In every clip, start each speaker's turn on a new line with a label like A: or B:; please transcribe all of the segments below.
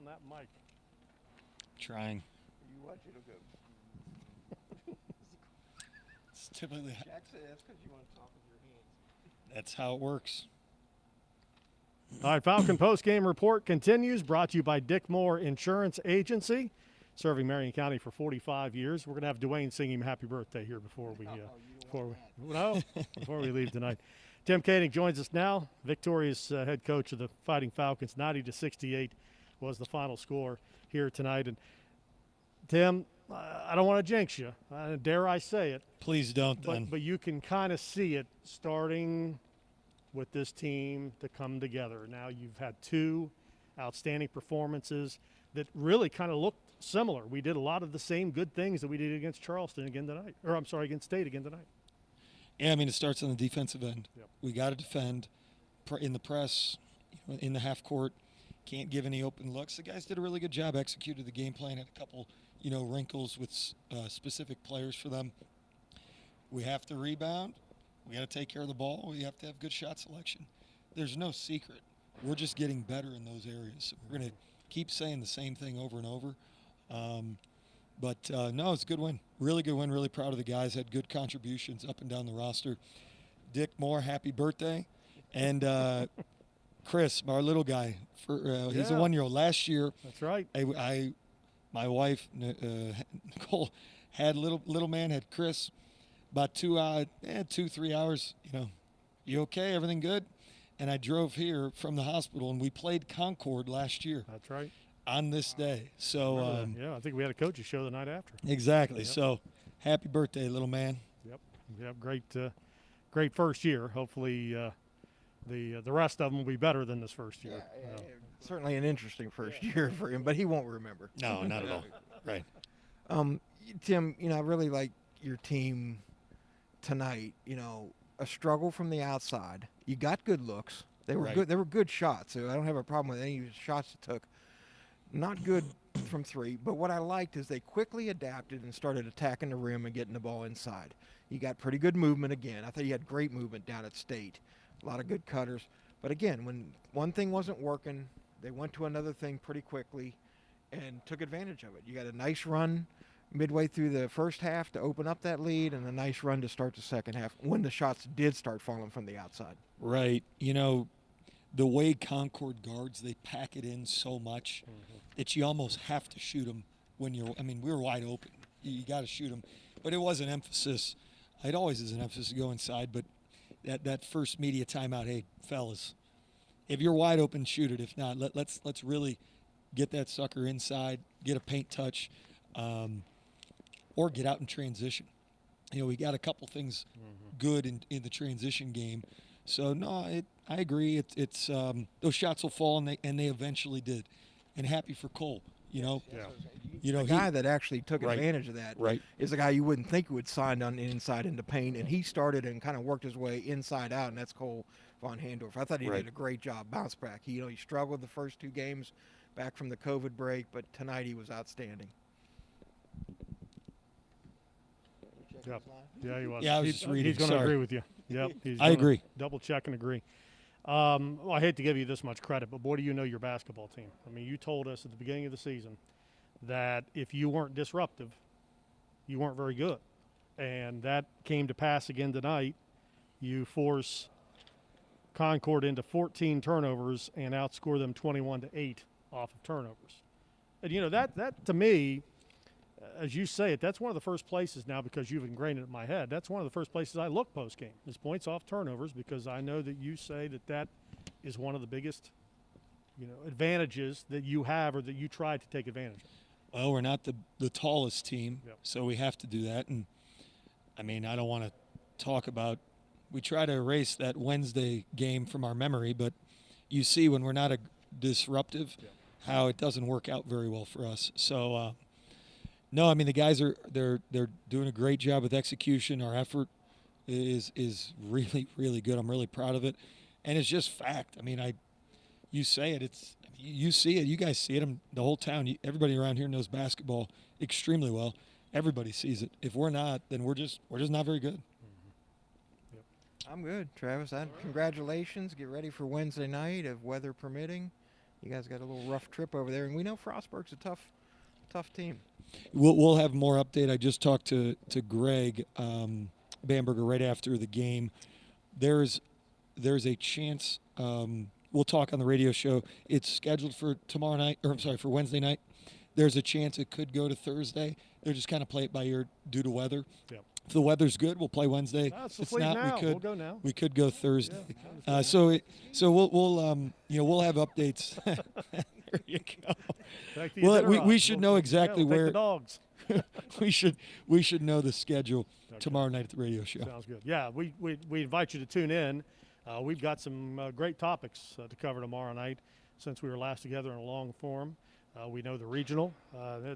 A: that mic.
B: Trying.
C: You watch it'll go.
B: It's typically
C: Jack said that's because you want to talk with your hands.
B: that's how it works.
A: All right, Falcon Postgame Report continues, brought to you by Dick Moore Insurance Agency, serving Marion County for 45 years. We're going to have Dwayne sing him happy birthday here before we before we leave tonight. Tim Koenig joins us now, victorious head coach of the Fighting Falcons. 90-68 was the final score here tonight. And Tim, I don't want to jinx you, dare I say it.
B: Please don't.
A: But you can kind of see it starting with this team to come together. Now you've had two outstanding performances that really kind of looked similar. We did a lot of the same good things that we did against Charleston again tonight, against State again tonight.
B: Yeah, I mean, it starts on the defensive end.
A: Yep.
B: We got to defend in the press, in the half court. Can't give any open looks. The guys did a really good job, executed the game plan, had a couple, wrinkles with specific players for them. We have to rebound. We got to take care of the ball. We have to have good shot selection. There's no secret. We're just getting better in those areas. We're going to keep saying the same thing over and over. No, it's a good win. Really good win. Really proud of the guys. Had good contributions up and down the roster. Dick Moore, happy birthday. And Chris, our little guy, he's a 1-year-old. Last year,
A: that's right.
B: My wife, Nicole, had little man, had Chris. About 2-3 hours, you okay? Everything good? And I drove here from the hospital, and we played Concord last year.
A: That's right.
B: On this day. So,
A: I think we had a coach's show the night after.
B: Exactly.
A: Yep.
B: So, happy birthday, little man.
A: Yep. Great first year. Hopefully, the rest of them will be better than this first year.
C: Yeah, certainly an interesting first year for him, but he won't remember.
B: No, not at all. Right.
C: Tim, I really like your team tonight. A struggle from the outside. You got good looks. They were good. They were good shots. So I don't have a problem with any of the shots you took. Not good from three, but what I liked is they quickly adapted and started attacking the rim and getting the ball inside. You got pretty good movement again. I thought you had great movement down at State. A lot of good cutters. But again, when one thing wasn't working, they went to another thing pretty quickly and took advantage of it. You got a nice run midway through the first half to open up that lead and a nice run to start the second half when the shots did start falling from the outside.
B: Right. The way Concord guards, they pack it in so much that you almost have to shoot them when we were wide open. You got to shoot them. But it was an emphasis. It always is an emphasis to go inside, but that first media timeout, hey, fellas, if you're wide open, shoot it. If not, let's really get that sucker inside, get a paint touch, or get out in transition. We got a couple things good in the transition game. So, no, I agree. It's those shots will fall, and they eventually did. And happy for Cole,
C: The guy that actually took advantage of that is a guy you wouldn't think would sign on the inside into paint, and he started and kind of worked his way inside out, and that's Cole Von Handorf. I thought he did a great job, bounce back. He struggled the first two games back from the COVID break, but tonight he was outstanding.
A: Yep. Yeah, he was.
B: Yeah, I was just reading.
A: He's going to agree with you. Yep.
B: I agree.
A: Double check and agree. Well, I hate to give you this much credit, but boy, do you know your basketball team. I mean, you told us at the beginning of the season that if you weren't disruptive, you weren't very good. And that came to pass again tonight. You force Concord into 14 turnovers and outscore them 21-8 off of turnovers. And, that to me, as you say it, that's one of the first places now, because you've ingrained it in my head, that's one of the first places I look post-game is points off turnovers, because I know that you say that is one of the biggest, advantages that you have or that you try to take advantage of.
B: Well, we're not the tallest team,
A: Yep.
B: so we have to do that. And, I don't want to talk about – we try to erase that Wednesday game from our memory, but you see when we're not disruptive how it doesn't work out very well for us. So, no, the guys they're doing a great job with execution. Our effort is really, really good. I'm really proud of it, and it's just fact. You say it. You see it. You guys see it. The whole town. Everybody around here knows basketball extremely well. Everybody sees it. If we're not, then we're just not very good.
A: Yep.
C: I'm good, Travis. Congratulations. Get ready for Wednesday night, if weather permitting. You guys got a little rough trip over there, and we know Frostburg's a tough team.
B: We'll have more update. I just talked to Greg Bamberger right after the game. There's a chance we'll talk on the radio show. It's scheduled for tomorrow night, or I'm sorry, for Wednesday night. There's a chance it could go to Thursday. They're just kind of play it by ear due to weather.
A: Yep.
B: If the weather's good, we'll play Wednesday.
A: If
B: it's not,
A: now.
B: we could
A: We'll go now.
B: We could go Thursday.
A: Yeah,
B: So we'll have updates. There you go.
A: Back to
B: Well,
A: your
B: we
A: dinner
B: should
A: on.
B: know exactly
A: we'll take
B: where
A: the dogs.
B: we should know the schedule tomorrow night at the radio show.
A: Sounds good. Yeah, we invite you to tune in. We've got some great topics to cover tomorrow night since we were last together in a long form. We know the regional.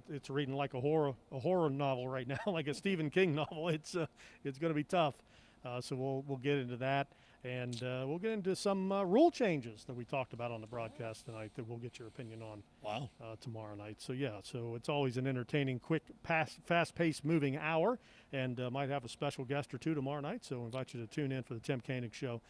A: It's reading like a horror novel right now, like a Stephen King novel. It's going to be tough. So we'll get into that, and we'll get into some rule changes that we talked about on the broadcast tonight that we'll get your opinion on.
B: Wow.
A: Tomorrow night. So so it's always an entertaining, quick, fast-paced, moving hour, and might have a special guest or two tomorrow night. So we invite you to tune in for the Tim Koenig Show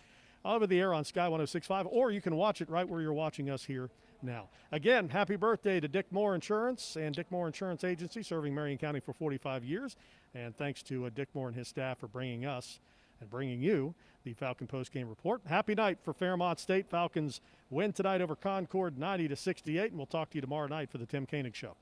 A: over the air on Sky 106.5, or you can watch it right where you're watching us here now. Again, happy birthday to Dick Moore Insurance and Dick Moore Insurance Agency, serving Marion County for 45 years. And thanks to Dick Moore and his staff for bringing us and bringing you the Falcon Postgame Report. Happy night for Fairmont State. Falcons win tonight over Concord 90-68, and we'll talk to you tomorrow night for the Tim Koenig Show.